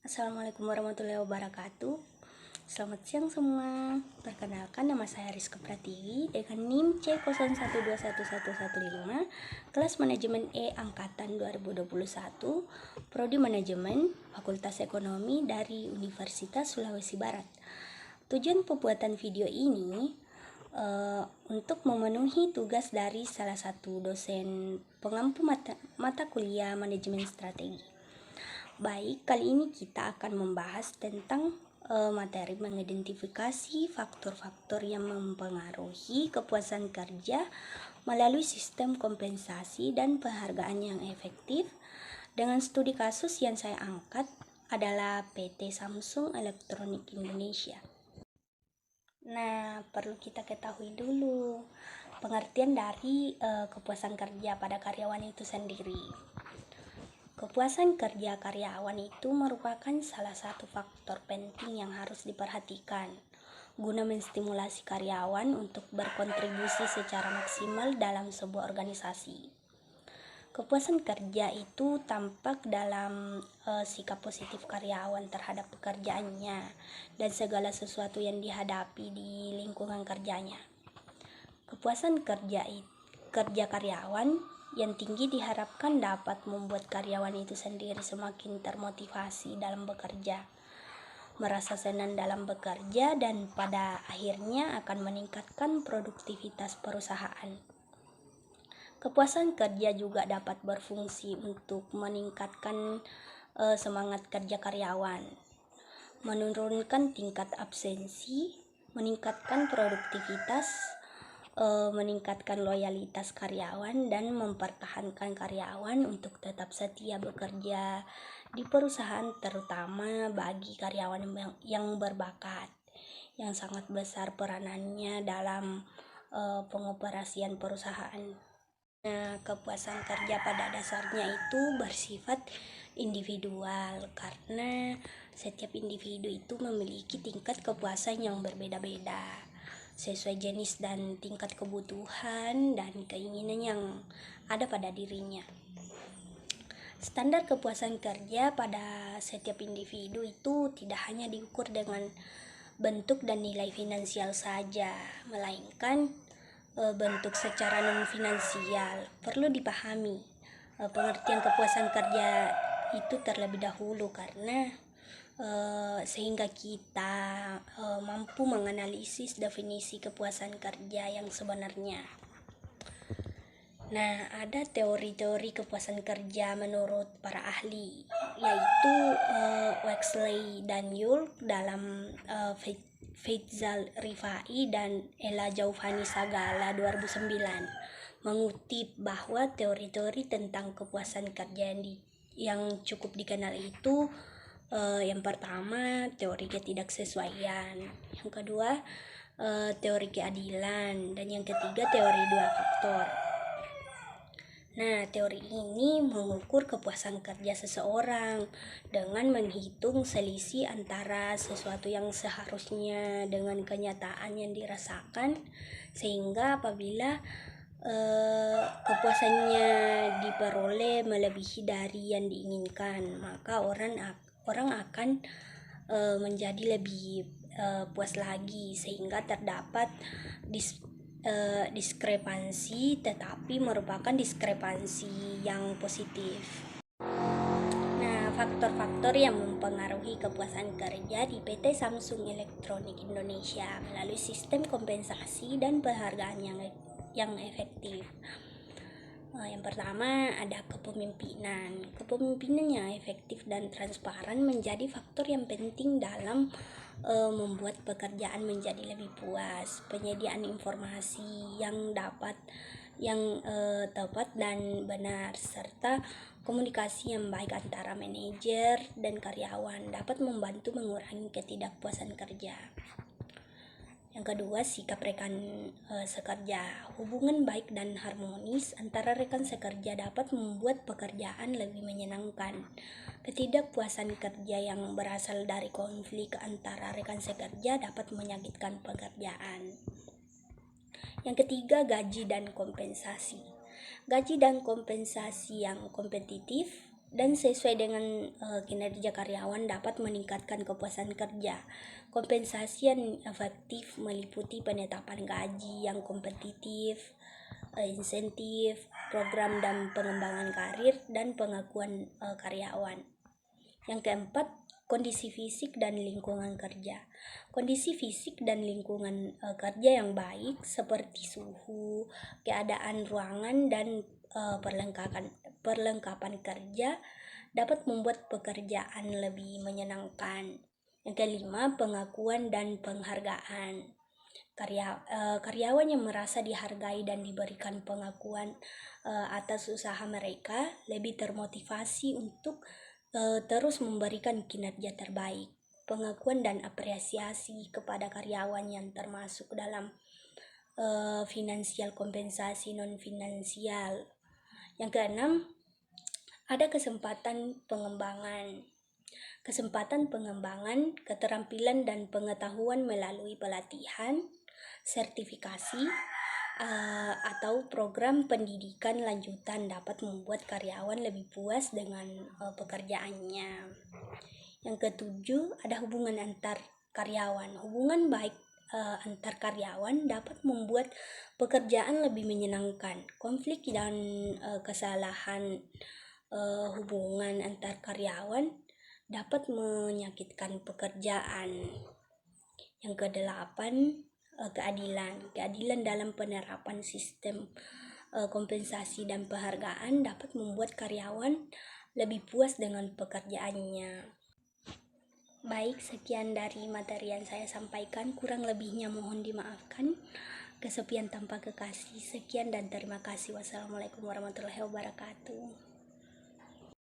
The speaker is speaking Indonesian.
Assalamualaikum warahmatullahi wabarakatuh. Selamat siang semua. Perkenalkan, nama saya Rizka Pratiwi dengan NIM C01211115, kelas manajemen E angkatan 2021, prodi manajemen, Fakultas Ekonomi dari Universitas Sulawesi Barat. Tujuan pembuatan video ini untuk memenuhi tugas dari salah satu dosen pengampu mata kuliah manajemen strategi. Baik, kali ini kita akan membahas tentang materi mengidentifikasi faktor-faktor yang mempengaruhi kepuasan kerja melalui sistem kompensasi dan penghargaan yang efektif. Dengan studi kasus yang saya angkat adalah PT Samsung Electronics Indonesia. Nah, perlu kita ketahui dulu pengertian dari kepuasan kerja pada karyawan itu sendiri. Kepuasan kerja karyawan itu merupakan salah satu faktor penting yang harus diperhatikan guna menstimulasi karyawan untuk berkontribusi secara maksimal dalam sebuah organisasi. Kepuasan kerja itu tampak dalam sikap positif karyawan terhadap pekerjaannya dan segala sesuatu yang dihadapi di lingkungan kerjanya. Kepuasan kerja karyawan yang tinggi diharapkan dapat membuat karyawan itu sendiri semakin termotivasi dalam bekerja, merasa senang dalam bekerja, dan pada akhirnya akan meningkatkan produktivitas perusahaan. Kepuasan kerja juga dapat berfungsi untuk meningkatkan semangat kerja karyawan, menurunkan tingkat absensi, meningkatkan produktivitas, meningkatkan loyalitas karyawan, dan mempertahankan karyawan untuk tetap setia bekerja di perusahaan, terutama bagi karyawan yang berbakat, yang sangat besar peranannya dalam pengoperasian perusahaan. Nah, kepuasan kerja pada dasarnya itu bersifat individual karena setiap individu itu memiliki tingkat kepuasan yang berbeda-beda sesuai jenis dan tingkat kebutuhan dan keinginan yang ada pada dirinya. Standar kepuasan kerja pada setiap individu itu tidak hanya diukur dengan bentuk dan nilai finansial saja, melainkan bentuk secara non-finansial. Perlu dipahami pengertian kepuasan kerja itu terlebih dahulu karena sehingga kita mampu menganalisis definisi kepuasan kerja yang sebenarnya. Nah, ada teori-teori kepuasan kerja menurut para ahli, yaitu Wexley dan Yulk dalam Faizal Rifai dan Ella Jaufani Sagala 2009 mengutip bahwa teori-teori tentang kepuasan kerja yang cukup dikenal itu yang pertama, teori ketidaksesuaian, yang kedua teori keadilan, dan yang ketiga teori dua faktor. Nah, teori ini mengukur kepuasan kerja seseorang dengan menghitung selisih antara sesuatu yang seharusnya dengan kenyataan yang dirasakan, sehingga apabila kepuasannya diperoleh melebihi dari yang diinginkan, maka orang akan menjadi lebih puas lagi, sehingga terdapat diskrepansi, tetapi merupakan diskrepansi yang positif. Nah, faktor-faktor yang mempengaruhi kepuasan kerja di PT Samsung Electronics Indonesia melalui sistem kompensasi dan penghargaan yang efektif. Yang pertama ada kepemimpinan. Kepemimpinan yang efektif dan transparan menjadi faktor yang penting dalam membuat pekerjaan menjadi lebih puas. Penyediaan informasi yang tepat dan benar, serta komunikasi yang baik antara manajer dan karyawan dapat membantu mengurangi ketidakpuasan kerja. Yang kedua, sikap rekan sekerja. Hubungan baik dan harmonis antara rekan sekerja dapat membuat pekerjaan lebih menyenangkan. Ketidakpuasan kerja yang berasal dari konflik antara rekan sekerja dapat menyakitkan pekerjaan. Yang ketiga, gaji dan kompensasi. Gaji dan kompensasi yang kompetitif dan sesuai dengan kinerja karyawan dapat meningkatkan kepuasan kerja. Kompensasi yang efektif meliputi penetapan gaji yang kompetitif, insentif, program dan pengembangan karir, dan pengakuan karyawan. Yang keempat, kondisi fisik dan lingkungan kerja. Kondisi fisik dan lingkungan kerja yang baik seperti suhu, keadaan ruangan, dan perlengkapan kerja dapat membuat pekerjaan lebih menyenangkan. Yang kelima, pengakuan dan penghargaan. Karyawan yang merasa dihargai dan diberikan pengakuan atas usaha mereka lebih termotivasi untuk terus memberikan kinerja terbaik. Pengakuan dan apresiasi kepada karyawan yang termasuk dalam finansial kompensasi non finansial. Yang keenam, ada kesempatan pengembangan. Kesempatan pengembangan keterampilan dan pengetahuan melalui pelatihan, sertifikasi, atau program pendidikan lanjutan dapat membuat karyawan lebih puas dengan pekerjaannya. Yang ketujuh, ada hubungan antar karyawan. Hubungan baik antar karyawan dapat membuat pekerjaan lebih menyenangkan. Konflik dan kesalahan hubungan antar karyawan dapat menyakitkan pekerjaan. Yang kedelapan, keadilan dalam penerapan sistem kompensasi dan penghargaan dapat membuat karyawan lebih puas dengan pekerjaannya. Baik, sekian dari materi yang saya sampaikan, kurang lebihnya mohon dimaafkan. Kesepian tanpa kekasih. Sekian dan terima kasih. Wassalamualaikum warahmatullahi wabarakatuh.